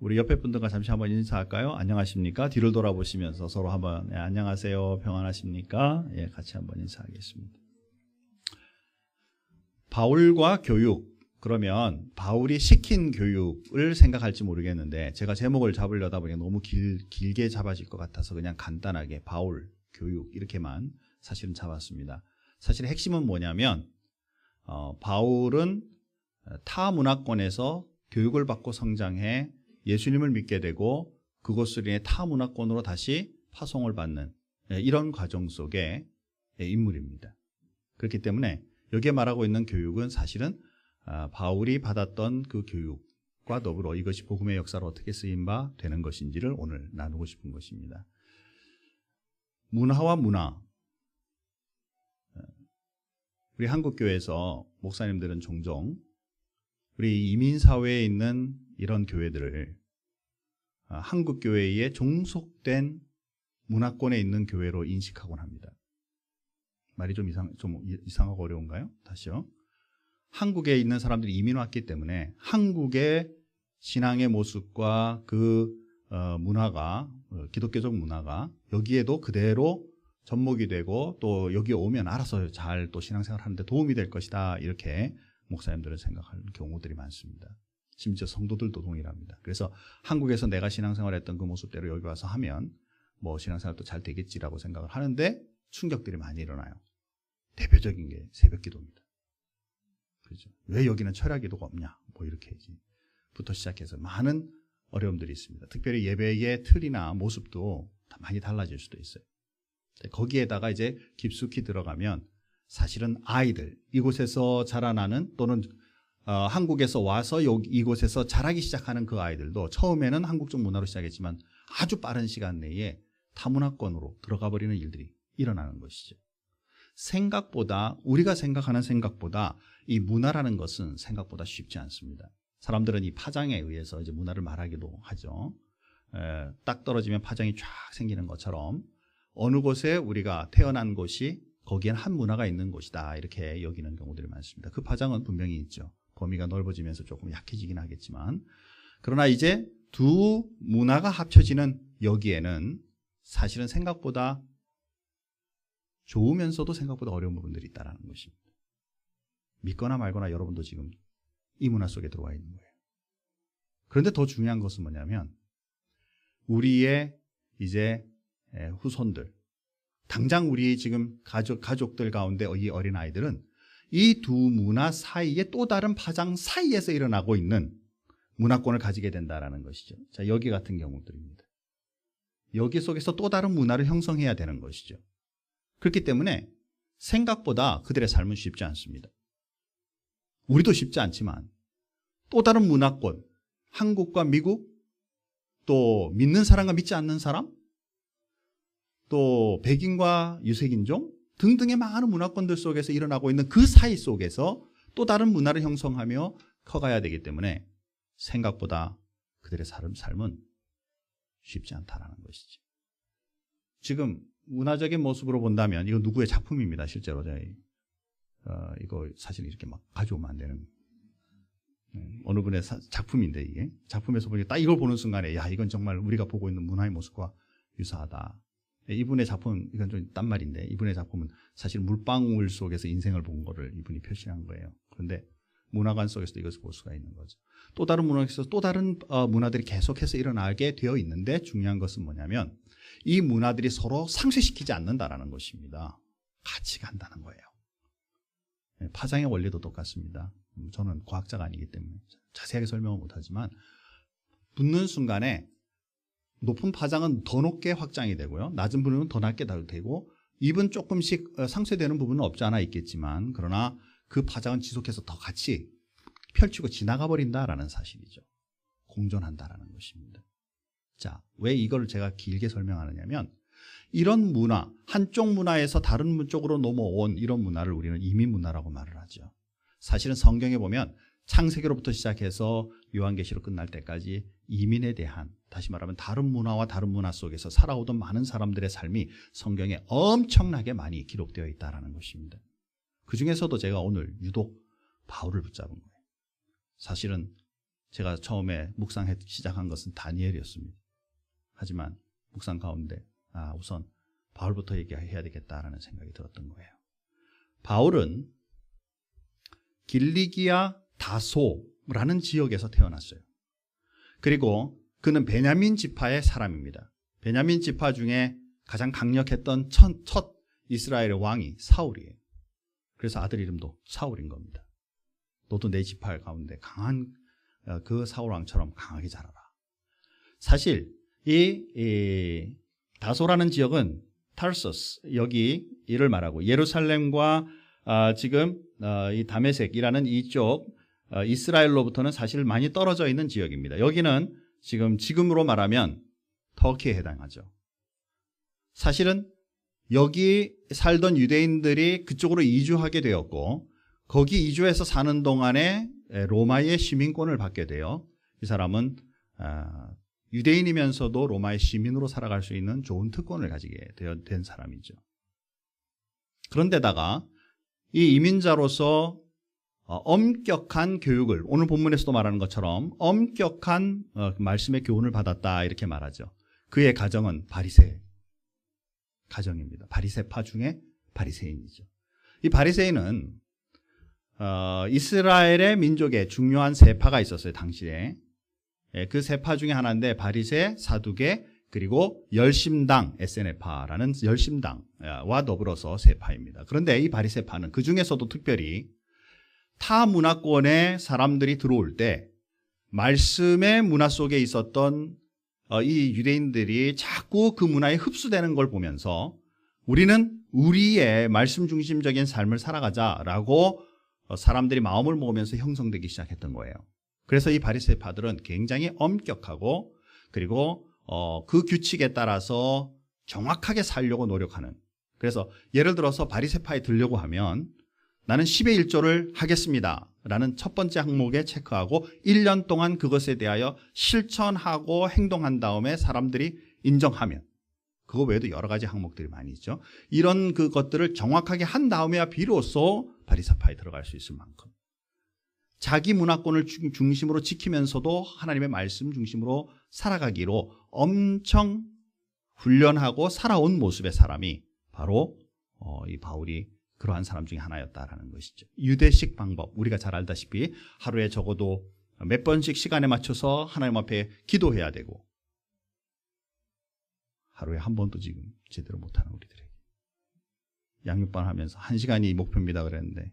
우리 옆에 분들과 잠시 한번 인사할까요? 안녕하십니까? 뒤를 돌아보시면서 서로 한번 안녕하세요. 평안하십니까? 같이 한번 인사하겠습니다. 바울과 교육. 그러면 바울이 시킨 교육을 생각할지 모르겠는데 제가 제목을 잡으려다 보니 너무 길게 잡아질 것 같아서 그냥 간단하게 바울, 교육 이렇게만 사실은 잡았습니다. 사실 핵심은 뭐냐면 바울은 타 문화권에서 교육을 받고 성장해 예수님을 믿게 되고 그것으로 인해 타 문화권으로 다시 파송을 받는 이런 과정 속의 인물입니다. 그렇기 때문에 여기에 말하고 있는 교육은 사실은 바울이 받았던 그 교육과 더불어 이것이 복음의 역사로 어떻게 쓰임 바 되는 것인지를 오늘 나누고 싶은 것입니다. 문화와 문화. 우리 한국교회에서 목사님들은 종종 우리 이민사회에 있는 이런 교회들을 한국교회에 종속된 문화권에 있는 교회로 인식하곤 합니다. 말이 좀 이상하고 어려운가요? 다시요. 한국에 있는 사람들이 이민 왔기 때문에 한국의 신앙의 모습과 그 문화가 기독교적 문화가 여기에도 그대로 접목이 되고 또 여기에 오면 알아서 잘 또 신앙생활 하는데 도움이 될 것이다 이렇게 목사님들은 생각하는 경우들이 많습니다. 심지어 성도들도 동일합니다. 그래서 한국에서 내가 신앙생활했던 그 모습대로 여기 와서 하면 뭐 신앙생활도 잘 되겠지라고 생각을 하는데 충격들이 많이 일어나요. 대표적인 게 새벽기도입니다. 그렇죠? 왜 여기는 철야기도가 없냐? 뭐 이렇게부터 시작해서 많은 어려움들이 있습니다. 특별히 예배의 틀이나 모습도 많이 달라질 수도 있어요. 거기에다가 이제 깊숙이 들어가면 사실은 아이들, 이곳에서 자라나는 또는 한국에서 와서 이곳에서 자라기 시작하는 그 아이들도 처음에는 한국적 문화로 시작했지만 아주 빠른 시간 내에 타문화권으로 들어가 버리는 일들이 일어나는 것이죠. 생각보다 우리가 생각하는 생각보다 이 문화라는 것은 생각보다 쉽지 않습니다. 사람들은 이 파장에 의해서 이제 문화를 말하기도 하죠. 딱 떨어지면 파장이 쫙 생기는 것처럼 어느 곳에 우리가 태어난 곳이 거기엔 한 문화가 있는 곳이다 이렇게 여기는 경우들이 많습니다. 그 파장은 분명히 있죠. 범위가 넓어지면서 조금 약해지긴 하겠지만 그러나 이제 두 문화가 합쳐지는 여기에는 사실은 생각보다 좋으면서도 생각보다 어려운 부분들이 있다는 것입니다. 믿거나 말거나 여러분도 지금 이 문화 속에 들어와 있는 거예요. 그런데 더 중요한 것은 뭐냐면 우리의 이제 후손들, 당장 우리 지금 가족들 가운데 이 어린아이들은 이 두 문화 사이에 또 다른 파장 사이에서 일어나고 있는 문화권을 가지게 된다는 것이죠. 자, 여기 같은 경우들입니다. 여기 속에서 또 다른 문화를 형성해야 되는 것이죠. 그렇기 때문에 생각보다 그들의 삶은 쉽지 않습니다. 우리도 쉽지 않지만 또 다른 문화권, 한국과 미국, 또 믿는 사람과 믿지 않는 사람, 또 백인과 유색인종 등등의 많은 문화권들 속에서 일어나고 있는 그 사이 속에서 또 다른 문화를 형성하며 커가야 되기 때문에 생각보다 그들의 삶은 쉽지 않다는 것이죠. 지금 문화적인 모습으로 본다면 이거 누구의 작품입니다. 실제로 저희 이거 사실 이렇게 막 가져오면 안 되는 어느 분의 작품인데 이게 작품에서 보니까 딱 이걸 보는 순간에 야 이건 정말 우리가 보고 있는 문화의 모습과 유사하다. 이분의 작품 이건 좀 딴 말인데 이분의 작품은 사실 물방울 속에서 인생을 본 거를 이분이 표시한 거예요. 그런데 문화관 속에서도 이것을 볼 수가 있는 거죠. 또 다른 문화에서 또 다른 문화들이 계속해서 일어나게 되어 있는데 중요한 것은 뭐냐면 이 문화들이 서로 상쇄시키지 않는다라는 것입니다. 같이 간다는 거예요. 파장의 원리도 똑같습니다. 저는 과학자가 아니기 때문에 자세하게 설명은 못하지만 붙는 순간에 높은 파장은 더 높게 확장이 되고요. 낮은 부분은 더 낮게 되고 입은 조금씩 상쇄되는 부분은 없지 않아 있겠지만 그러나 그 파장은 지속해서 더 같이 펼치고 지나가 버린다라는 사실이죠. 공존한다라는 것입니다. 자, 왜 이걸 제가 길게 설명하느냐면 이런 문화, 한쪽 문화에서 다른 쪽으로 넘어온 이런 문화를 우리는 이민 문화라고 말을 하죠. 사실은 성경에 보면 창세기로부터 시작해서 요한계시로 끝날 때까지 이민에 대한, 다시 말하면 다른 문화와 다른 문화 속에서 살아오던 많은 사람들의 삶이 성경에 엄청나게 많이 기록되어 있다는 것입니다. 그 중에서도 제가 오늘 유독 바울을 붙잡은 거예요. 사실은 제가 처음에 시작한 것은 다니엘이었습니다. 하지만 묵상 가운데 우선 바울부터 얘기해야 되겠다라는 생각이 들었던 거예요. 바울은 길리기아 다소라는 지역에서 태어났어요. 그리고 그는 베냐민 지파의 사람입니다. 베냐민 지파 중에 가장 강력했던 첫 이스라엘의 왕이 사울이에요. 그래서 아들 이름도 사울인 겁니다. 너도 내 지파 가운데 강한 그 사울 왕처럼 강하게 자라라. 사실 이 다소라는 지역은 타르소스, 여기 이를 말하고 예루살렘과 지금 이 다메섹이라는 이쪽 이스라엘로부터는 사실 많이 떨어져 있는 지역입니다. 여기는 지금으로 말하면 터키에 해당하죠. 사실은 여기 살던 유대인들이 그쪽으로 이주하게 되었고 거기 이주해서 사는 동안에 로마의 시민권을 받게 돼요. 이 사람은 유대인이면서도 로마의 시민으로 살아갈 수 있는 좋은 특권을 가지게 된 사람이죠. 그런데다가 이 이민자로서 엄격한 교육을, 오늘 본문에서도 말하는 것처럼 엄격한 말씀의 교훈을 받았다 이렇게 말하죠. 그의 가정은 바리새 가정입니다. 바리새파 중에 바리새인이죠. 이 바리새인은 이스라엘의 민족에 중요한 세 파가 있었어요. 당시에. 그 세 파 중에 하나인데 바리새, 사두개, 그리고 열심당, SNF파라는 열심당과 더불어서 세 파입니다. 그런데 이 바리새파는 그 중에서도 특별히 타 문화권의 사람들이 들어올 때 말씀의 문화 속에 있었던 이 유대인들이 자꾸 그 문화에 흡수되는 걸 보면서 우리는 우리의 말씀 중심적인 삶을 살아가자라고 사람들이 마음을 먹으면서 형성되기 시작했던 거예요. 그래서 이 바리새파들은 굉장히 엄격하고 그리고 그 규칙에 따라서 정확하게 살려고 노력하는, 그래서 예를 들어서 바리새파에 들려고 하면 나는 10의 1조를 하겠습니다 라는 첫 번째 항목에 체크하고 1년 동안 그것에 대하여 실천하고 행동한 다음에 사람들이 인정하면, 그거 외에도 여러 가지 항목들이 많이 있죠. 이런 것들을 정확하게 한 다음에야 비로소 바리새파에 들어갈 수 있을 만큼 자기 문화권을 중심으로 지키면서도 하나님의 말씀 중심으로 살아가기로 엄청 훈련하고 살아온 모습의 사람이 바로 이 바울이 그러한 사람 중에 하나였다라는 것이죠. 유대식 방법, 우리가 잘 알다시피 하루에 적어도 몇 번씩 시간에 맞춰서 하나님 앞에 기도해야 되고, 하루에 한 번도 지금 제대로 못하는 우리들에게 양육반 하면서 1시간이 목표입니다 그랬는데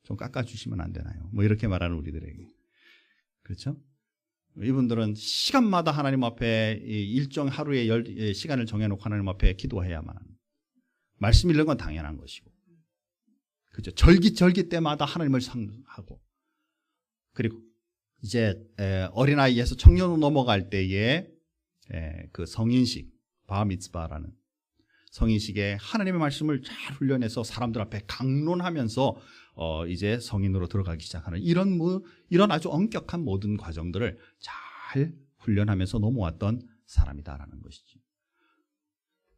좀 깎아주시면 안 되나요? 뭐 이렇게 말하는 우리들에게, 그렇죠? 이분들은 시간마다 하나님 앞에 일정 하루에 시간을 정해놓고 하나님 앞에 기도해야만 합니다. 말씀 읽는 건 당연한 것이고, 그렇죠? 절기 때마다 하나님을 상하고, 그리고 이제 어린아이에서 청년으로 넘어갈 때에 그 성인식, 바미츠바라는 성인식에 하나님의 말씀을 잘 훈련해서 사람들 앞에 강론하면서 이제 성인으로 들어가기 시작하는 이런 아주 엄격한 모든 과정들을 잘 훈련하면서 넘어왔던 사람이다라는 것이죠.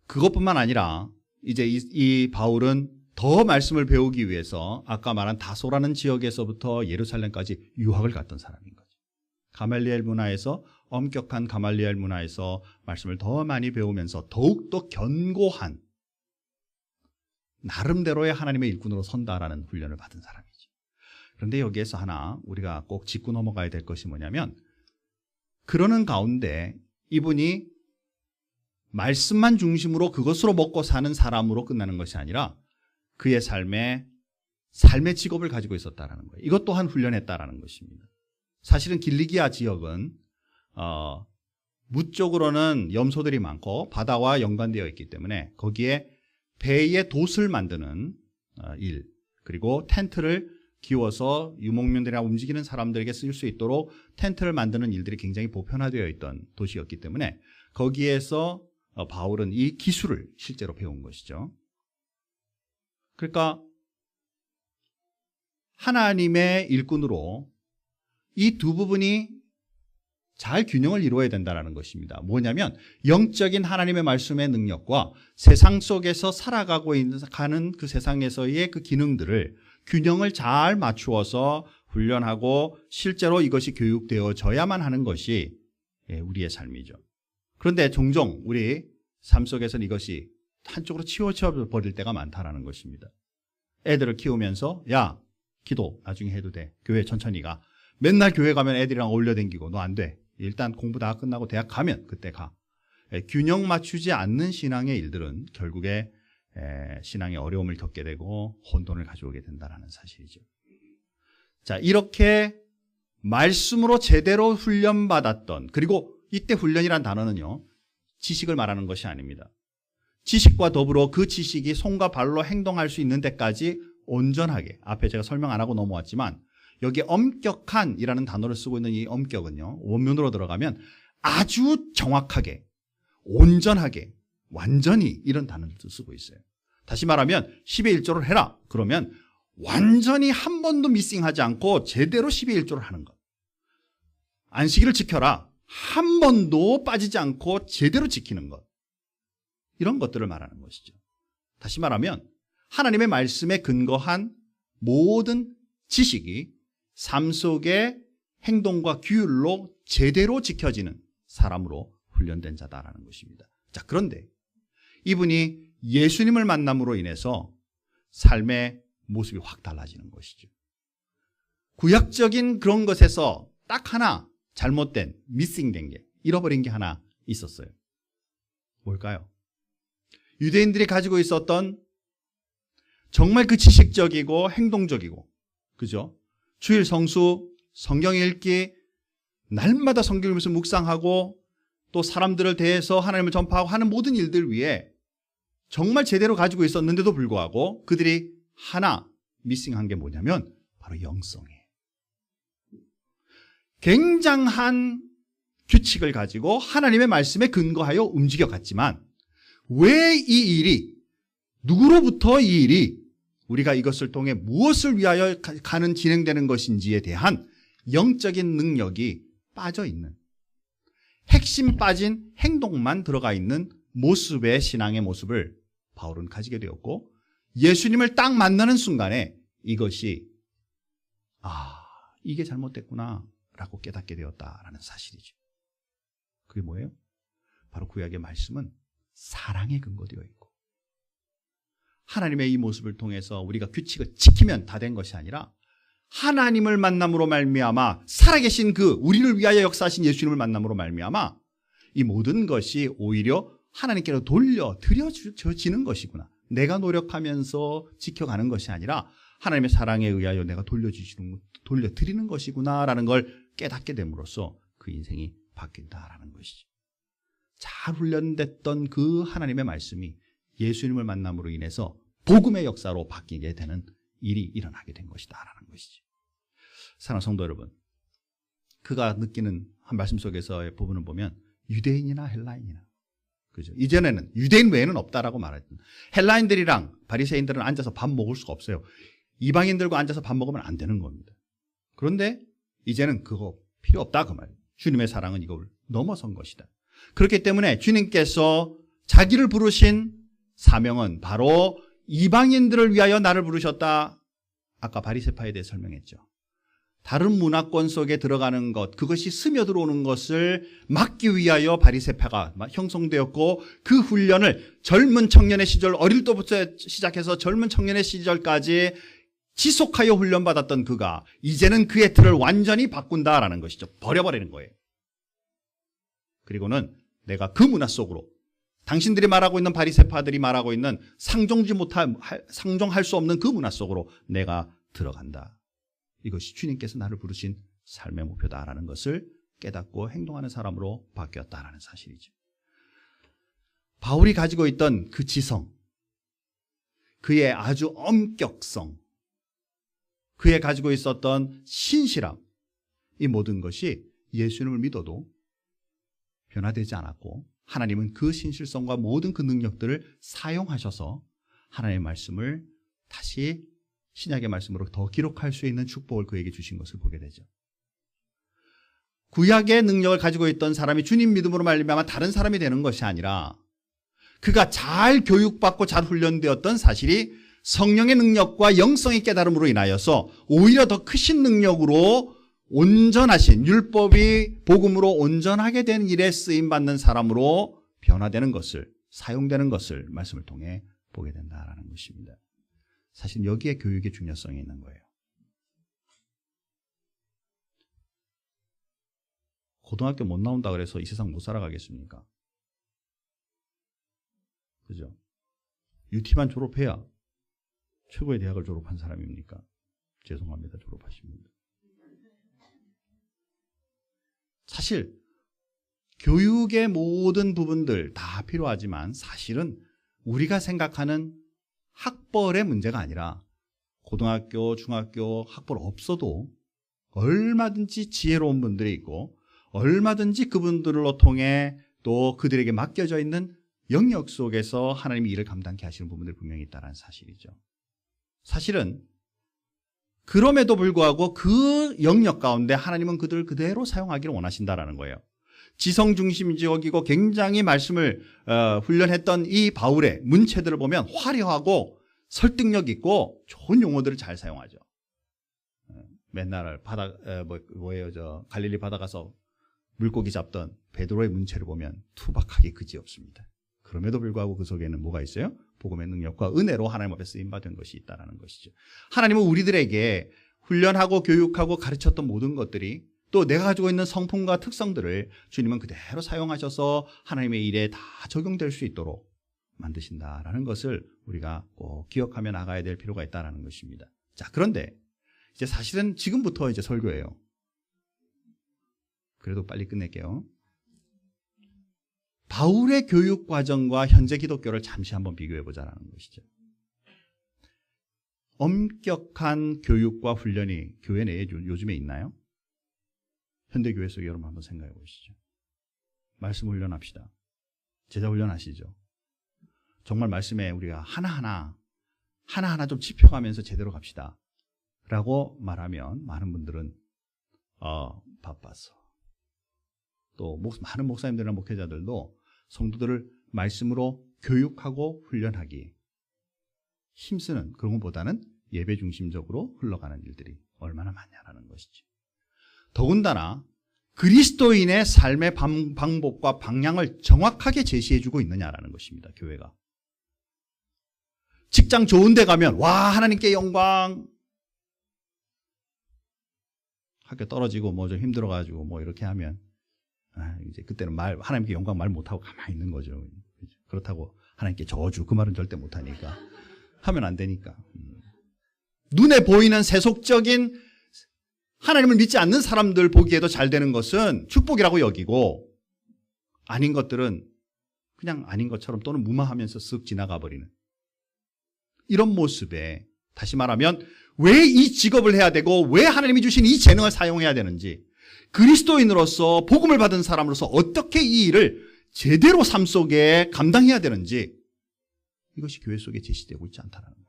그것뿐만 아니라 이제 이 바울은 더 말씀을 배우기 위해서 아까 말한 다소라는 지역에서부터 예루살렘까지 유학을 갔던 사람인 거죠. 가말리엘 문화에서, 엄격한 가말리엘 문화에서 말씀을 더 많이 배우면서 더욱더 견고한 나름대로의 하나님의 일꾼으로 선다라는 훈련을 받은 사람이죠. 그런데 여기에서 하나 우리가 꼭 짚고 넘어가야 될 것이 뭐냐면, 그러는 가운데 이분이 말씀만 중심으로 그것으로 먹고 사는 사람으로 끝나는 것이 아니라 그의 삶의 직업을 가지고 있었다라는 거예요. 이것 또한 훈련했다라는 것입니다. 사실은 길리기아 지역은 무쪽으로는 염소들이 많고 바다와 연관되어 있기 때문에 거기에 배의 돛을 만드는 일, 그리고 텐트를 기워서 유목민들이나 움직이는 사람들에게 쓸 수 있도록 텐트를 만드는 일들이 굉장히 보편화되어 있던 도시였기 때문에 거기에서 바울은 이 기술을 실제로 배운 것이죠. 그러니까 하나님의 일꾼으로 이 두 부분이 잘 균형을 이루어야 된다는 것입니다. 뭐냐면 영적인 하나님의 말씀의 능력과 세상 속에서 살아가는 그 세상에서의 그 기능들을 균형을 잘 맞추어서 훈련하고 실제로 이것이 교육되어져야만 하는 것이 우리의 삶이죠. 그런데 종종 우리 삶 속에서는 이것이 한쪽으로 치우쳐 버릴 때가 많다라는 것입니다. 애들을 키우면서 야, 기도 나중에 해도 돼. 교회 천천히 가. 맨날 교회 가면 애들이랑 어울려 댕기고 너 안 돼. 일단 공부 다 끝나고 대학 가면 그때 가. 균형 맞추지 않는 신앙의 일들은 결국에 신앙의 어려움을 겪게 되고 혼돈을 가져오게 된다는 사실이죠. 자, 이렇게 말씀으로 제대로 훈련받았던, 그리고 이때 훈련이란 단어는요, 지식을 말하는 것이 아닙니다. 지식과 더불어 그 지식이 손과 발로 행동할 수 있는 데까지 온전하게, 앞에 제가 설명 안 하고 넘어왔지만 여기 엄격한이라는 단어를 쓰고 있는 이 엄격은요, 원문으로 들어가면 아주 정확하게, 온전하게, 완전히 이런 단어를 쓰고 있어요. 다시 말하면 10의 1조를 해라. 그러면 완전히 한 번도 미싱하지 않고 제대로 10의 1조를 하는 것. 안식일을 지켜라. 한 번도 빠지지 않고 제대로 지키는 것. 이런 것들을 말하는 것이죠. 다시 말하면 하나님의 말씀에 근거한 모든 지식이 삶 속의 행동과 규율로 제대로 지켜지는 사람으로 훈련된 자다라는 것입니다. 자, 그런데 이분이 예수님을 만남으로 인해서 삶의 모습이 확 달라지는 것이죠. 구약적인 그런 것에서 딱 하나 잘못된, 미싱된 게, 잃어버린 게 하나 있었어요. 뭘까요? 유대인들이 가지고 있었던 정말 그 지식적이고 행동적이고, 그죠? 주일 성수, 성경 읽기, 날마다 성경 읽으면서 묵상하고 또 사람들을 대해서 하나님을 전파하고 하는 모든 일들 위해 정말 제대로 가지고 있었는데도 불구하고 그들이 하나 미싱한 게 뭐냐면 바로 영성이에요. 굉장한 규칙을 가지고 하나님의 말씀에 근거하여 움직여갔지만 왜 이 일이, 누구로부터 이 일이 우리가 이것을 통해 무엇을 위하여 가는 진행되는 것인지에 대한 영적인 능력이 빠져있는, 핵심 빠진 행동만 들어가 있는 모습의 신앙의 모습을 바울은 가지게 되었고, 예수님을 딱 만나는 순간에 이것이 이게 잘못됐구나 라고 깨닫게 되었다라는 사실이죠. 그게 뭐예요? 바로 구약의 말씀은 사랑에 근거되어 있고, 하나님의 이 모습을 통해서 우리가 규칙을 지키면 다 된 것이 아니라 하나님을 만남으로 말미암아, 살아계신 그 우리를 위하여 역사하신 예수님을 만남으로 말미암아 이 모든 것이 오히려 하나님께로 돌려드려지는 것이구나. 내가 노력하면서 지켜가는 것이 아니라 하나님의 사랑에 의하여 내가 돌려드리는 것이구나라는 걸 깨닫게 됨으로써 그 인생이 바뀐다라는 것이죠. 잘 훈련됐던 그 하나님의 말씀이 예수님을 만남으로 인해서 복음의 역사로 바뀌게 되는 일이 일어나게 된 것이다라는 것이죠. 사랑하는 성도 여러분, 그가 느끼는 한 말씀 속에서의 부분을 보면 유대인이나 헬라인이나, 그죠? 이전에는 유대인 외에는 없다라고 말했던, 헬라인들이랑 바리새인들은 앉아서 밥 먹을 수가 없어요. 이방인들과 앉아서 밥 먹으면 안 되는 겁니다. 그런데 이제는 그거 필요 없다 그 말이에요. 주님의 사랑은 이걸 넘어선 것이다. 그렇기 때문에 주님께서 자기를 부르신 사명은 바로 이방인들을 위하여 나를 부르셨다. 아까 바리새파에 대해 설명했죠. 다른 문화권 속에 들어가는 것, 그것이 스며들어오는 것을 막기 위하여 바리새파가 형성되었고, 그 훈련을 젊은 청년의 시절, 어릴 때부터 시작해서 젊은 청년의 시절까지 지속하여 훈련받았던 그가 이제는 그의 틀을 완전히 바꾼다라는 것이죠. 버려버리는 거예요. 그리고는 내가 그 문화 속으로, 당신들이 말하고 있는 바리새파들이 말하고 있는 상종할 수 없는 그 문화 속으로 내가 들어간다. 이것이 주님께서 나를 부르신 삶의 목표다라는 것을 깨닫고 행동하는 사람으로 바뀌었다라는 사실이죠. 바울이 가지고 있던 그 지성, 그의 아주 엄격성, 그의 가지고 있었던 신실함, 이 모든 것이 예수님을 믿어도 변화되지 않았고, 하나님은 그 신실성과 모든 그 능력들을 사용하셔서 하나님의 말씀을 다시 신약의 말씀으로 더 기록할 수 있는 축복을 그에게 주신 것을 보게 되죠. 구약의 능력을 가지고 있던 사람이 주님 믿음으로 말미암아 다른 사람이 되는 것이 아니라 그가 잘 교육받고 잘 훈련되었던 사실이 성령의 능력과 영성의 깨달음으로 인하여서 오히려 더 크신 능력으로 온전하신 율법이 복음으로 온전하게 된 일에 쓰임받는 사람으로 변화되는 것을, 사용되는 것을 말씀을 통해 보게 된다라는 것입니다. 사실 여기에 교육의 중요성이 있는 거예요. 고등학교 못 나온다 그래서 이 세상 못 살아가겠습니까? 그죠? UT만 졸업해야 최고의 대학을 졸업한 사람입니까? 죄송합니다. 졸업하신 분들. 사실 교육의 모든 부분들 다 필요하지만 사실은 우리가 생각하는 학벌의 문제가 아니라 고등학교, 중학교 학벌 없어도 얼마든지 지혜로운 분들이 있고 얼마든지 그분들로 통해 또 그들에게 맡겨져 있는 영역 속에서 하나님이 일을 감당케 하시는 부분들이 분명히 있다는 사실이죠. 사실은 그럼에도 불구하고 그 영역 가운데 하나님은 그들을 그대로 사용하기를 원하신다라는 거예요. 지성중심적이고 굉장히 말씀을 훈련했던 이 바울의 문체들을 보면 화려하고 설득력 있고 좋은 용어들을 잘 사용하죠. 맨날 갈릴리 바다 가서 물고기 잡던 베드로의 문체를 보면 투박하게 그지없습니다. 그럼에도 불구하고 그 속에는 뭐가 있어요? 복음의 능력과 은혜로 하나님 앞에 쓰임받은 것이 있다는 것이죠. 하나님은 우리들에게 훈련하고 교육하고 가르쳤던 모든 것들이 또 내가 가지고 있는 성품과 특성들을 주님은 그대로 사용하셔서 하나님의 일에 다 적용될 수 있도록 만드신다라는 것을 우리가 꼭 기억하며 나가야 될 필요가 있다는 것입니다. 자, 그런데 이제 사실은 지금부터 이제 설교예요. 그래도 빨리 끝낼게요. 바울의 교육 과정과 현재 기독교를 잠시 한번 비교해 보자라는 것이죠. 엄격한 교육과 훈련이 교회 내에 요즘에 있나요? 현대 교회 속에 여러분 한번 생각해 보시죠. 말씀 훈련합시다. 제자 훈련하시죠. 정말 말씀에 우리가 하나하나 좀 짚혀가면서 제대로 갑시다 라고 말하면 많은 분들은 바빠서 또 많은 목사님들이나 목회자들도 성도들을 말씀으로 교육하고 훈련하기 힘쓰는 그런 것보다는 예배 중심적으로 흘러가는 일들이 얼마나 많냐라는 것이지. 더군다나 그리스도인의 삶의 방법과 방향을 정확하게 제시해주고 있느냐라는 것입니다. 교회가. 직장 좋은 데 가면 와 하나님께 영광, 학교 떨어지고 뭐 좀 힘들어가지고 뭐 이렇게 하면 이제 그때는 하나님께 영광 말 못하고 가만히 있는 거죠. 그렇다고 하나님께 저주 그 말은 절대 못하니까 하면 안 되니까. 눈에 보이는 세속적인 하나님을 믿지 않는 사람들 보기에도 잘 되는 것은 축복이라고 여기고 아닌 것들은 그냥 아닌 것처럼 또는 무마하면서 쓱 지나가 버리는 이런 모습에, 다시 말하면 왜 이 직업을 해야 되고 왜 하나님이 주신 이 재능을 사용해야 되는지, 그리스도인으로서 복음을 받은 사람으로서 어떻게 이 일을 제대로 삶 속에 감당해야 되는지, 이것이 교회 속에 제시되고 있지 않다는 거예요.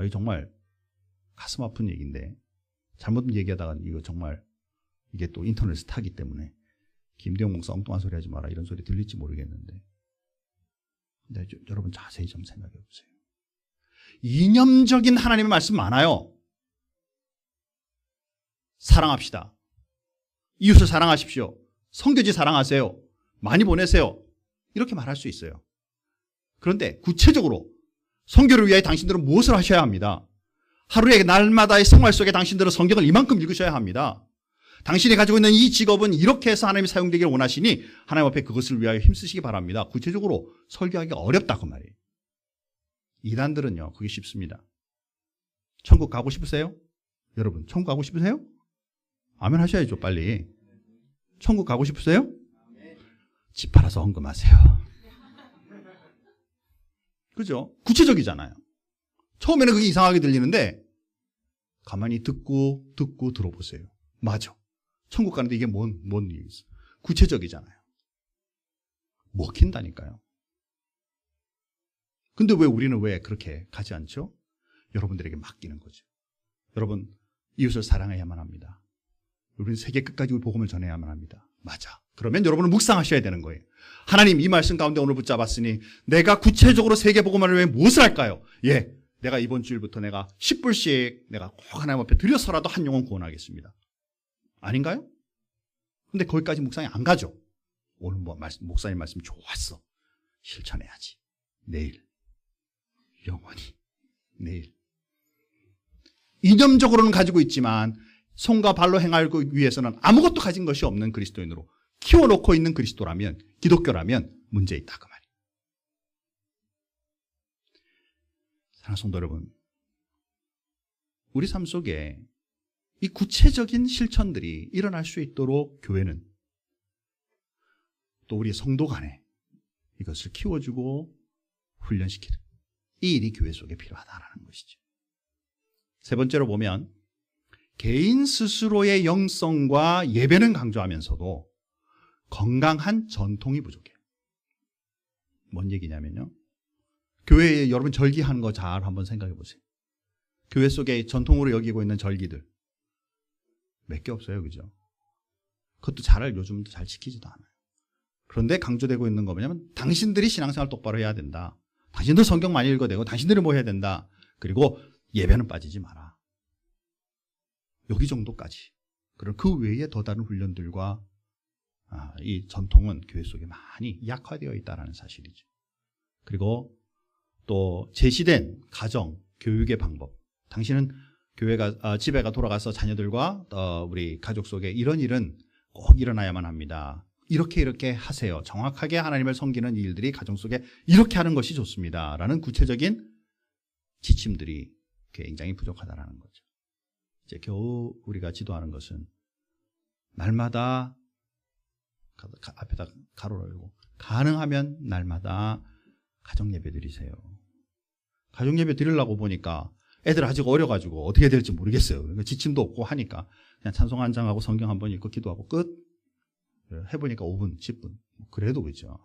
이거 정말 가슴 아픈 얘기인데 잘못 얘기하다가 이거 정말 이게 또 인터넷에 타기 때문에 김대용 목사 엉뚱한 소리 하지 마라 이런 소리 들릴지 모르겠는데, 근데 여러분 자세히 좀 생각해 보세요. 이념적인 하나님의 말씀 많아요. 사랑합시다. 이웃을 사랑하십시오. 선교지 사랑하세요. 많이 보내세요. 이렇게 말할 수 있어요. 그런데 구체적으로 선교를 위해 당신들은 무엇을 하셔야 합니다. 하루의 날마다의 생활 속에 당신들은 성경을 이만큼 읽으셔야 합니다. 당신이 가지고 있는 이 직업은 이렇게 해서 하나님이 사용되기를 원하시니 하나님 앞에 그것을 위하여 힘쓰시기 바랍니다. 구체적으로 설교하기가 어렵다 그 말이에요. 이단들은요 그게 쉽습니다. 천국 가고 싶으세요? 여러분 천국 가고 싶으세요? 아멘 하셔야죠 빨리. 천국 가고 싶으세요? 집 팔아서 헌금하세요. 그죠? 구체적이잖아요. 처음에는 그게 이상하게 들리는데 가만히 듣고 들어보세요. 맞아. 천국 가는데 이게 뭔 이유겠어? 구체적이잖아요. 먹힌다니까요. 근데 왜 우리는 왜 그렇게 가지 않죠? 여러분들에게 맡기는 거죠. 여러분 이웃을 사랑해야만 합니다. 우리는 세계 끝까지 복음을 전해야만 합니다. 맞아. 그러면 여러분은 묵상하셔야 되는 거예요. 하나님, 이 말씀 가운데 오늘 붙잡았으니 내가 구체적으로 세계복음화를 위해 무엇을 할까요? 예, 내가 이번 주일부터 내가 10불씩 내가 꼭 하나님 앞에 드려서라도 한 영혼 구원하겠습니다. 아닌가요? 근데 거기까지 묵상이 안 가죠. 오늘 목사님 말씀 좋았어. 실천해야지. 내일. 영원히. 내일. 이념적으로는 가지고 있지만 손과 발로 행하기 위해서는 아무것도 가진 것이 없는 그리스도인으로 키워놓고 있는 그리스도라면, 기독교라면 문제 있다 그 말이에요. 사랑하는 성도 여러분, 우리 삶 속에 이 구체적인 실천들이 일어날 수 있도록 교회는 또 우리 성도 간에 이것을 키워주고 훈련시키는 이 일이 교회 속에 필요하다라는 것이죠. 세 번째로 보면 개인 스스로의 영성과 예배는 강조하면서도 건강한 전통이 부족해요. 뭔 얘기냐면요, 교회에 여러분 절기하는 거 잘 한번 생각해 보세요. 교회 속에 전통으로 여기고 있는 절기들 몇 개 없어요, 그죠? 그것도 요즘도 잘 지키지도 않아요. 그런데 강조되고 있는 거 뭐냐면 당신들이 신앙생활 똑바로 해야 된다. 당신들 성경 많이 읽어야 되고 당신들이 뭐 해야 된다. 그리고 예배는 빠지지 마라. 여기 정도까지. 그리고 그 외에 더 다른 훈련들과 이 전통은 교회 속에 많이 약화되어 있다는 사실이죠. 그리고 또 제시된 가정, 교육의 방법. 당신은 집에가 돌아가서 자녀들과 우리 가족 속에 이런 일은 꼭 일어나야만 합니다. 이렇게 하세요. 정확하게 하나님을 섬기는 일들이 가정 속에 이렇게 하는 것이 좋습니다. 라는 구체적인 지침들이 굉장히 부족하다는 거죠. 이제 겨우 우리가 지도하는 것은 날마다 앞에다 가로를 열고 가능하면 날마다 가정예배 드리세요. 가정예배 드리려고 보니까 애들 아직 어려가지고 어떻게 될지 모르겠어요. 그러니까 지침도 없고 하니까 그냥 찬송 한 장하고 성경 한 번 읽고 기도하고 끝. 해보니까 5분, 10분. 그래도 그죠.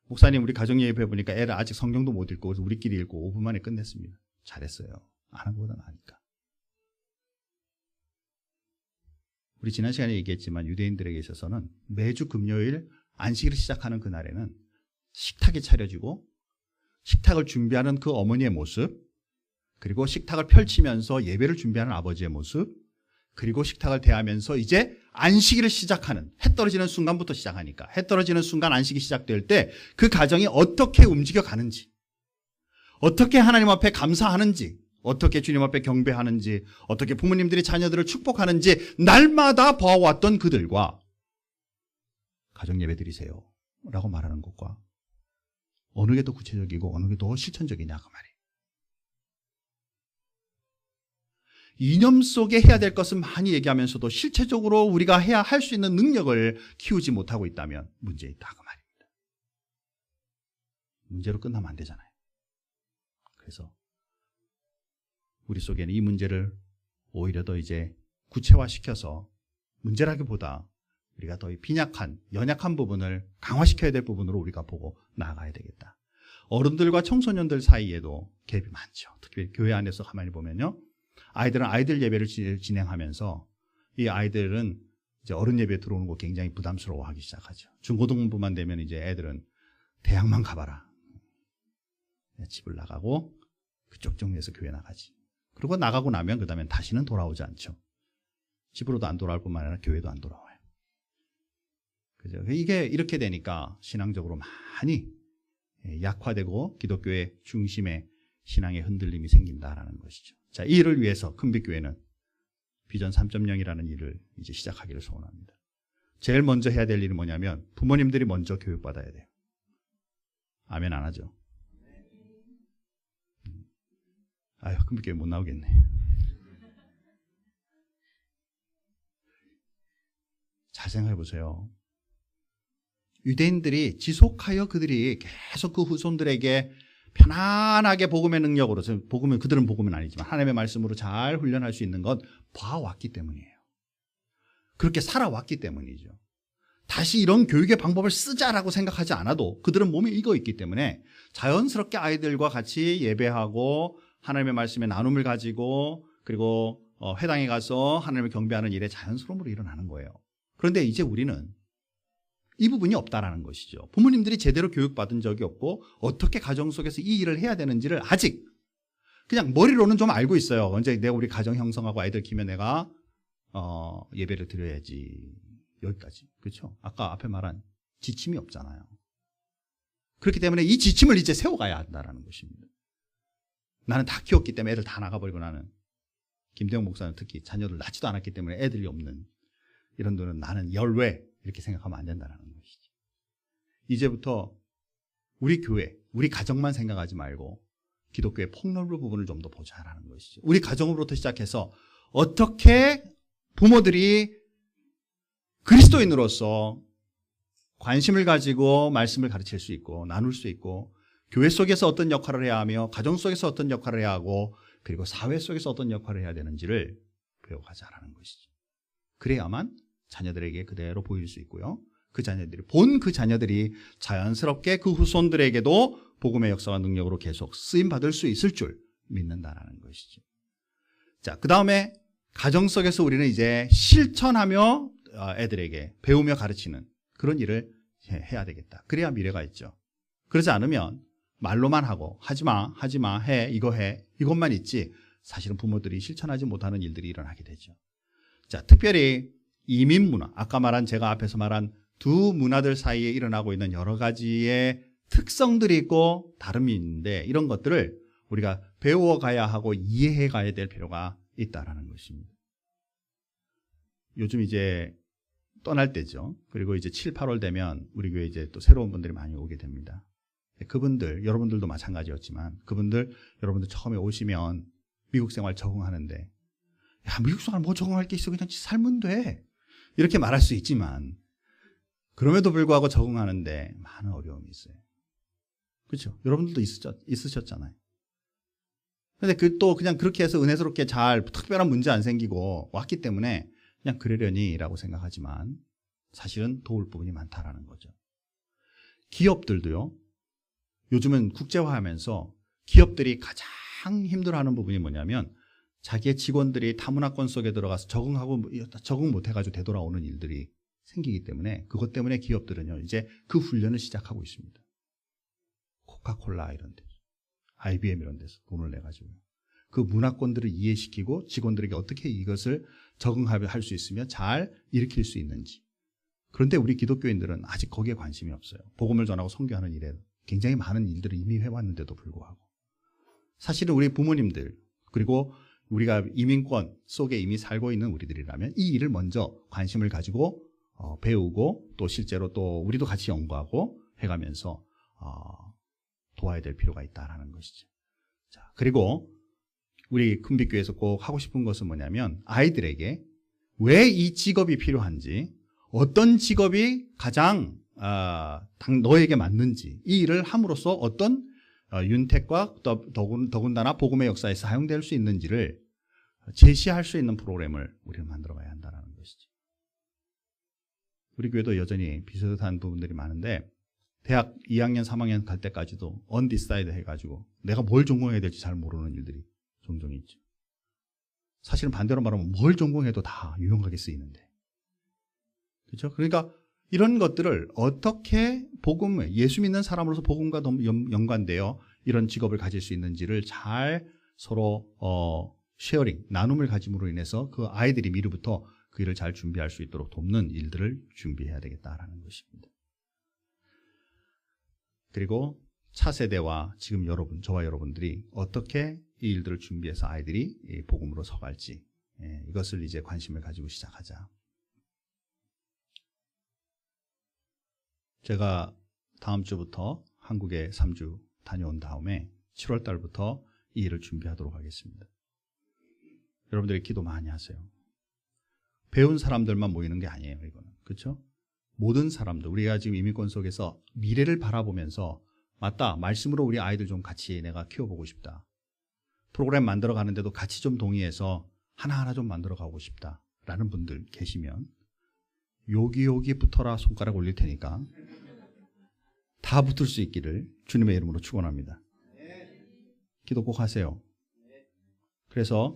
목사님, 우리 가정예배 해보니까 애를 아직 성경도 못 읽고 그래서 우리끼리 읽고 5분 만에 끝냈습니다. 잘했어요. 안 한 것보다 나으니까. 우리 지난 시간에 얘기했지만 유대인들에게 있어서는 매주 금요일 안식일을 시작하는 그날에는 식탁이 차려지고 식탁을 준비하는 그 어머니의 모습, 그리고 식탁을 펼치면서 예배를 준비하는 아버지의 모습, 그리고 식탁을 대하면서 이제 안식일을 시작하는, 해 떨어지는 순간부터 시작하니까 해 떨어지는 순간 안식이 시작될 때 그 가정이 어떻게 움직여가는지, 어떻게 하나님 앞에 감사하는지, 어떻게 주님 앞에 경배하는지, 어떻게 부모님들이 자녀들을 축복하는지 날마다 보아왔던 그들과 가정 예배 드리세요 라고 말하는 것과 어느 게 더 구체적이고 어느 게 더 실천적이냐 그 말이에요. 이념 속에 해야 될 것은 많이 얘기하면서도 실체적으로 우리가 해야 할 수 있는 능력을 키우지 못하고 있다면 문제 있다 그 말입니다. 문제로 끝나면 안 되잖아요. 그래서 우리 속에는 이 문제를 오히려 더 이제 구체화시켜서 문제라기보다 우리가 더 빈약한, 연약한 부분을 강화시켜야 될 부분으로 우리가 보고 나아가야 되겠다. 어른들과 청소년들 사이에도 갭이 많죠. 특히 교회 안에서 가만히 보면요. 아이들은 아이들 예배를 진행하면서 이 아이들은 이제 어른 예배 들어오는 거 굉장히 부담스러워하기 시작하죠. 중고등부만 되면 이제 애들은 대학만 가봐라. 집을 나가고 그쪽 정리해서 교회 나가지. 그리고 나가고 나면 그 다음엔 다시는 돌아오지 않죠. 집으로도 안 돌아올 뿐만 아니라 교회도 안 돌아와요. 그죠? 이게 이렇게 되니까 신앙적으로 많이 약화되고 기독교의 중심에 신앙의 흔들림이 생긴다라는 것이죠. 자, 이 일을 위해서 큰빛교회는 비전 3.0이라는 일을 이제 시작하기를 소원합니다. 제일 먼저 해야 될 일은 뭐냐면 부모님들이 먼저 교육받아야 돼요. 아멘 안 하죠? 아유, 큰빛교회 못 나오겠네. 잘 생각해 보세요. 유대인들이 지속하여 그들이 계속 그 후손들에게 편안하게 복음의 능력으로, 그들은 복음은 아니지만 하나님의 말씀으로 잘 훈련할 수 있는 건 봐왔기 때문이에요. 그렇게 살아왔기 때문이죠. 다시 이런 교육의 방법을 쓰자라고 생각하지 않아도 그들은 몸에 익어 있기 때문에 자연스럽게 아이들과 같이 예배하고 하나님의 말씀의 나눔을 가지고 그리고 회당에 가서 하나님을 경배하는 일에 자연스러움으로 일어나는 거예요. 그런데 이제 우리는 이 부분이 없다라는 것이죠. 부모님들이 제대로 교육받은 적이 없고 어떻게 가정 속에서 이 일을 해야 되는지를 아직 그냥 머리로는 좀 알고 있어요. 언제 내가 우리 가정 형성하고 아이들 키우면 내가 예배를 드려야지. 여기까지. 그렇죠? 아까 앞에 말한 지침이 없잖아요. 그렇기 때문에 이 지침을 이제 세워가야 한다는 것입니다. 나는 다 키웠기 때문에 애들 다 나가버리고 나는 김대영 목사는 특히 자녀들 낳지도 않았기 때문에 애들이 없는 이런 분은 나는 열외 이렇게 생각하면 안 된다는 것이죠. 이제부터 우리 교회, 우리 가정만 생각하지 말고 기독교의 폭넓은 부분을 좀 더 보자라는 것이죠. 우리 가정으로부터 시작해서 어떻게 부모들이 그리스도인으로서 관심을 가지고 말씀을 가르칠 수 있고 나눌 수 있고 교회 속에서 어떤 역할을 해야 하며 가정 속에서 어떤 역할을 해야 하고 그리고 사회 속에서 어떤 역할을 해야 되는지를 배워가자라는 것이죠. 그래야만 자녀들에게 그대로 보일 수 있고요. 그 자녀들이 자연스럽게 그 후손들에게도 복음의 역사와 능력으로 계속 쓰임받을 수 있을 줄 믿는다라는 것이죠. 자, 그 다음에 가정 속에서 우리는 이제 실천하며 애들에게 배우며 가르치는 그런 일을 해야 되겠다. 그래야 미래가 있죠. 그러지 않으면 말로만 하고 하지마, 해, 이것만 있지 사실은 부모들이 실천하지 못하는 일들이 일어나게 되죠. 자, 특별히 이민 문화, 아까 제가 앞에서 말한 두 문화들 사이에 일어나고 있는 여러 가지의 특성들이 있고 다름이 있는데 이런 것들을 우리가 배워가야 하고 이해해 가야 될 필요가 있다라는 것입니다. 요즘 이제 떠날 때죠. 그리고 이제 7, 8월 되면 우리 교회 이제 또 새로운 분들이 많이 오게 됩니다. 그분들, 여러분들도 마찬가지였지만 여러분들 처음에 오시면 미국 생활 적응하는데 야, 미국 생활 뭐 적응할 게 있어. 그냥 살면 돼. 이렇게 말할 수 있지만 그럼에도 불구하고 적응하는데 많은 어려움이 있어요. 그렇죠? 여러분들도 있으셨잖아요. 근데 또 그냥 그렇게 해서 은혜스럽게 잘 특별한 문제 안 생기고 왔기 때문에 그냥 그러려니라고 생각하지만 사실은 도울 부분이 많다라는 거죠. 기업들도요. 요즘은 국제화하면서 기업들이 가장 힘들어하는 부분이 뭐냐면 자기의 직원들이 타문화권 속에 들어가서 적응 못해가지고 되돌아오는 일들이 생기기 때문에 그것 때문에 기업들은요 이제 그 훈련을 시작하고 있습니다. 코카콜라 이런 데, IBM 이런 데서 돈을 내가지고 그 문화권들을 이해시키고 직원들에게 어떻게 이것을 적응할 수 있으며 잘 일으킬 수 있는지. 그런데 우리 기독교인들은 아직 거기에 관심이 없어요. 복음을 전하고 선교하는 일에 굉장히 많은 일들을 이미 해왔는데도 불구하고 사실은 우리 부모님들 그리고 우리가 이민권 속에 이미 살고 있는 우리들이라면 이 일을 먼저 관심을 가지고 배우고 또 실제로 또 우리도 같이 연구하고 해가면서 도와야 될 필요가 있다라는 것이죠. 자, 그리고 우리 큰빛교회에서 꼭 하고 싶은 것은 뭐냐면 아이들에게 왜 이 직업이 필요한지 어떤 직업이 가장 너에게 맞는지 이 일을 함으로써 어떤 윤택과 더군다나 복음의 역사에 사용될 수 있는지를 제시할 수 있는 프로그램을 우리는 만들어가야 한다는 것이죠. 우리 교회도 여전히 비슷한 부분들이 많은데 대학 2학년, 3학년 갈 때까지도 언디사이드 해가지고 내가 뭘 전공해야 될지 잘 모르는 일들이 종종 있죠. 사실은 반대로 말하면 뭘 전공해도 다 유용하게 쓰이는데. 그렇죠? 그러니까 이런 것들을 어떻게 예수 믿는 사람으로서 복음과 연관되어 이런 직업을 가질 수 있는지를 잘 서로 쉐어링, 나눔을 가짐으로 인해서 그 아이들이 미리부터 그 일을 잘 준비할 수 있도록 돕는 일들을 준비해야 되겠다라는 것입니다. 그리고 차세대와 지금 저와 여러분들이 어떻게 이 일들을 준비해서 아이들이 복음으로 서갈지 이것을 이제 관심을 가지고 시작하자. 제가 다음 주부터 한국에 3주 다녀온 다음에 7월 달부터 이 일을 준비하도록 하겠습니다. 여러분들이 기도 많이 하세요. 배운 사람들만 모이는 게 아니에요, 이거는. 그렇죠? 모든 사람들, 우리가 지금 이민권 속에서 미래를 바라보면서 맞다, 말씀으로 우리 아이들 좀 같이 내가 키워보고 싶다. 프로그램 만들어 가는데도 같이 좀 동의해서 하나하나 좀 만들어 가고 싶다라는 분들 계시면 여기 붙어라 손가락 올릴 테니까 다 붙을 수 있기를 주님의 이름으로 축원합니다. 기도 꼭 하세요. 그래서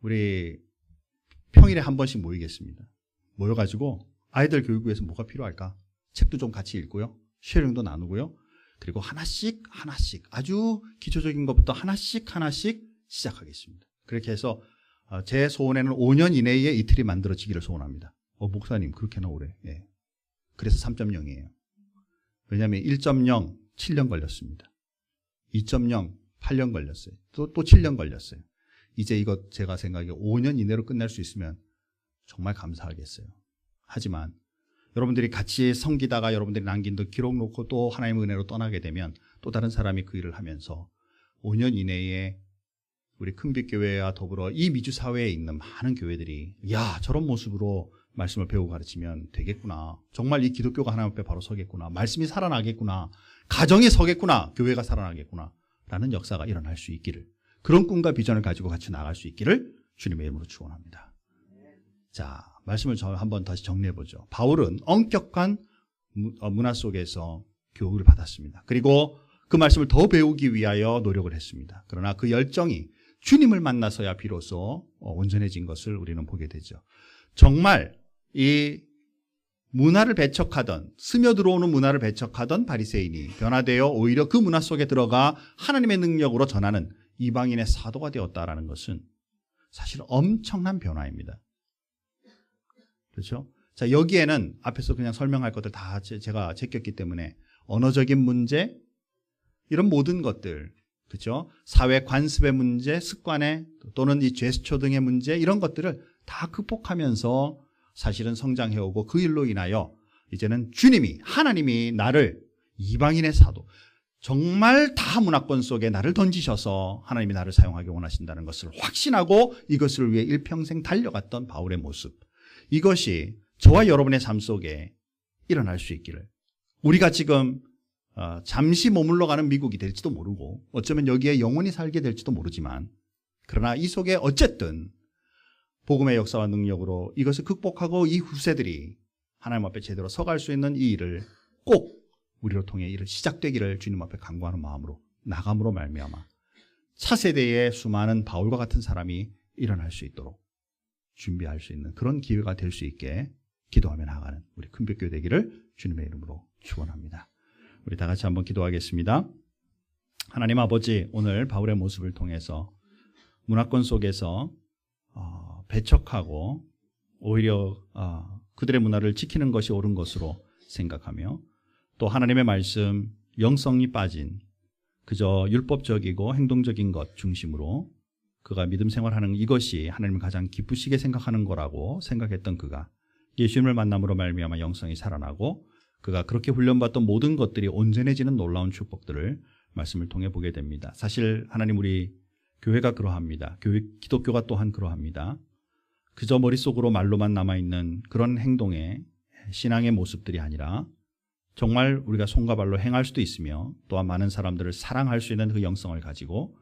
우리 평일에 한 번씩 모이겠습니다. 모여가지고 아이들 교육을 위해서 뭐가 필요할까? 책도 좀 같이 읽고요. 쉐어링도 나누고요. 그리고 하나씩 아주 기초적인 것부터 하나씩 시작하겠습니다. 그렇게 해서 제 소원에는 5년 이내에 이틀이 만들어지기를 소원합니다. 목사님 그렇게나 오래. 예. 그래서 3.0이에요. 왜냐하면 1.0 7년 걸렸습니다. 2.0 8년 걸렸어요. 또 7년 걸렸어요. 이제 이거 제가 생각에 5년 이내로 끝낼 수 있으면 정말 감사하겠어요. 하지만 여러분들이 같이 섬기다가 여러분들이 남긴 그 기록 놓고 또 하나님의 은혜로 떠나게 되면 또 다른 사람이 그 일을 하면서 5년 이내에 우리 큰빛교회와 더불어 이 미주 사회에 있는 많은 교회들이 야 저런 모습으로 말씀을 배우고 가르치면 되겠구나. 정말 이 기독교가 하나님 앞에 바로 서겠구나. 말씀이 살아나겠구나. 가정이 서겠구나. 교회가 살아나겠구나. 라는 역사가 일어날 수 있기를, 그런 꿈과 비전을 가지고 같이 나갈 수 있기를 주님의 이름으로 축원합니다. 자, 말씀을 한번 다시 정리해보죠. 바울은 엄격한 문화 속에서 교육을 받았습니다. 그리고 그 말씀을 더 배우기 위하여 노력을 했습니다. 그러나 그 열정이 주님을 만나서야 비로소 온전해진 것을 우리는 보게 되죠. 정말 이 문화를 배척하던, 스며들어오는 문화를 배척하던 바리새인이 변화되어 오히려 그 문화 속에 들어가 하나님의 능력으로 전하는 이방인의 사도가 되었다라는 것은 사실 엄청난 변화입니다. 그렇죠? 자, 여기에는 앞에서 그냥 설명할 것들 다 제가 제꼈기 때문에 언어적인 문제, 이런 모든 것들, 그렇죠? 사회 관습의 문제, 습관의 또는 이 제스처 등의 문제, 이런 것들을 다 극복하면서 사실은 성장해오고 그 일로 인하여 이제는 주님이, 하나님이 나를 이방인의 사도, 정말 다 문화권 속에 나를 던지셔서 하나님이 나를 사용하기 원하신다는 것을 확신하고 이것을 위해 일평생 달려갔던 바울의 모습, 이것이 저와 여러분의 삶 속에 일어날 수 있기를, 우리가 지금 잠시 머물러 가는 미국이 될지도 모르고 어쩌면 여기에 영원히 살게 될지도 모르지만, 그러나 이 속에 어쨌든 복음의 역사와 능력으로 이것을 극복하고 이 후세들이 하나님 앞에 제대로 서갈 수 있는 이 일을 꼭 우리로 통해 일을 시작되기를 주님 앞에 간구하는 마음으로 나감으로 말미암아 차세대의 수많은 바울과 같은 사람이 일어날 수 있도록 준비할 수 있는 그런 기회가 될 수 있게 기도하며 나아가는 우리 큰빛교회 되기를 주님의 이름으로 축원합니다. 우리 다 같이 한번 기도하겠습니다. 하나님 아버지, 오늘 바울의 모습을 통해서 문화권 속에서 배척하고 오히려 그들의 문화를 지키는 것이 옳은 것으로 생각하며, 또 하나님의 말씀, 영성이 빠진 그저 율법적이고 행동적인 것 중심으로 그가 믿음 생활하는 이것이 하나님을 가장 기쁘시게 생각하는 거라고 생각했던 그가 예수님을 만남으로 말미암아 영성이 살아나고 그가 그렇게 훈련받던 모든 것들이 온전해지는 놀라운 축복들을 말씀을 통해 보게 됩니다. 사실 하나님, 우리 교회가 그러합니다. 기독교가 또한 그러합니다. 그저 머릿속으로 말로만 남아있는 그런 행동의 신앙의 모습들이 아니라 정말 우리가 손과 발로 행할 수도 있으며 또한 많은 사람들을 사랑할 수 있는 그 영성을 가지고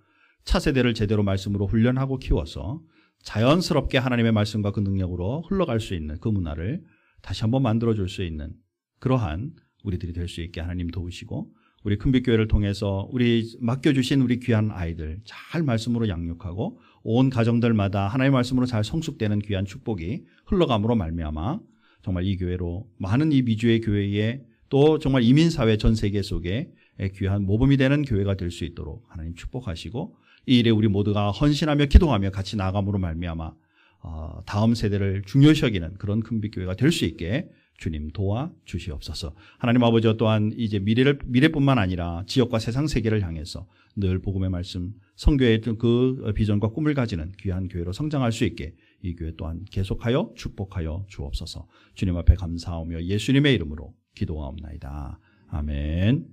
차세대를 제대로 말씀으로 훈련하고 키워서 자연스럽게 하나님의 말씀과 그 능력으로 흘러갈 수 있는 그 문화를 다시 한번 만들어줄 수 있는 그러한 우리들이 될 수 있게 하나님 도우시고, 우리 큰빛교회를 통해서 우리 맡겨주신 우리 귀한 아이들 잘 말씀으로 양육하고 온 가정들마다 하나님의 말씀으로 잘 성숙되는 귀한 축복이 흘러감으로 말미암아 정말 이 교회로 많은 이 미주의 교회에 또 정말 이민사회 전 세계 속에 귀한 모범이 되는 교회가 될 수 있도록 하나님 축복하시고, 이 일에 우리 모두가 헌신하며 기도하며 같이 나아감으로 말미암아 다음 세대를 중요시 여기는 그런 큰빛교회가 될 수 있게 주님 도와 주시옵소서. 하나님 아버지와 또한 이제 미래뿐만 아니라 지역과 세상 세계를 향해서 늘 복음의 말씀, 성교의 그 비전과 꿈을 가지는 귀한 교회로 성장할 수 있게 이 교회 또한 계속하여 축복하여 주옵소서. 주님 앞에 감사하며 예수님의 이름으로 기도하옵나이다. 아멘.